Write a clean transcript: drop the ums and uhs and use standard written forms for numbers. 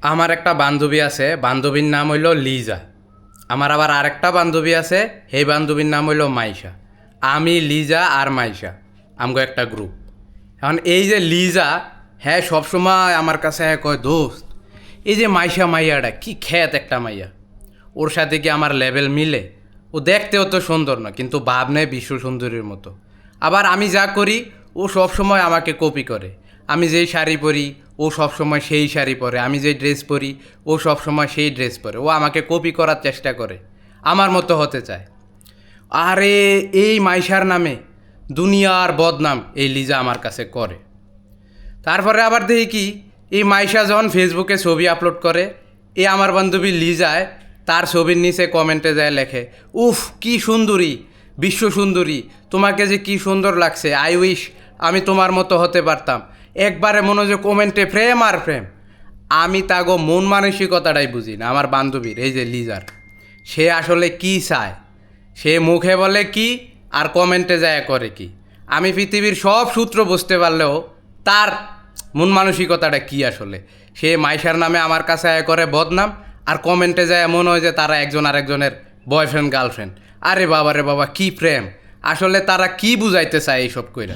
আমার একটা বান্ধবী আছে, বান্ধবীর নাম হইল লিজা। আমার আবার আরেকটা বান্ধবী আছে, সেই বান্ধবীর নাম হইল মাইশা। আমি, লিজা আর মাইশা, আমগো একটা গ্রুপ। এখন এই যে লিজা, হ্যাঁ সবসময় আমার কাছে কয়, দোস্ত এই যে মাইশা মাইয়াটা কি খ্যাত একটা মাইয়া, ওর সাথে কি আমার লেভেল মিলে? ও দেখতেও তো সুন্দর না, কিন্তু ভাব নেয় বিশ্ব সুন্দরীর মতো। আবার আমি যা করি ও সবসময় আমাকে কপি করে। আমি যেই শাড়ি পরি ও সবসময় সেই শাড়ি পরে, আমি যেই ড্রেস পরি ও সবসময় সেই ড্রেস পরে। ও আমাকে কপি করার চেষ্টা করে, আমার মতো হতে চায়। আরে এই মাইশার নামে দুনিয়ার বদনাম এই লিজা আমার কাছে করে। তারপরে আবার দেখি কি, এই মাইশা যখন ফেসবুকে ছবি আপলোড করে, এ আমার বান্ধবী লিজায় তার ছবির নিচে কমেন্টে যায় লেখে, উফ কি সুন্দরী, বিশ্ব সুন্দরী, তোমাকে যে কি সুন্দর লাগছে, আই উইশ আমি তোমার মতো হতে পারতাম। একবারে মনে যে কমেন্টে ফ্রেম আর ফ্রেম। আমি তাগো মন মানসিকতাটাই বুঝি না আমার বান্ধবীর, এই যে লিজার। সে আসলে কি চায়? সে মুখে বলে কি আর কমেন্টে যায় করে কি? আমি পৃথিবীর সব সূত্র বুঝতে পারলেও তার মন মানসিকতাটা কি আসলে? সে মাইশার নামে আমার কাছে আয় করে বদনাম, আর কমেন্টে যায় মনে হয় যে তারা একজন আরেকজনের বয়ফ্রেন্ড গার্লফ্রেন্ড। আরে বাবা রে বাবা, কি প্রেম! আসলে তারা কি বুঝাইতে চায় এইসব কইরা?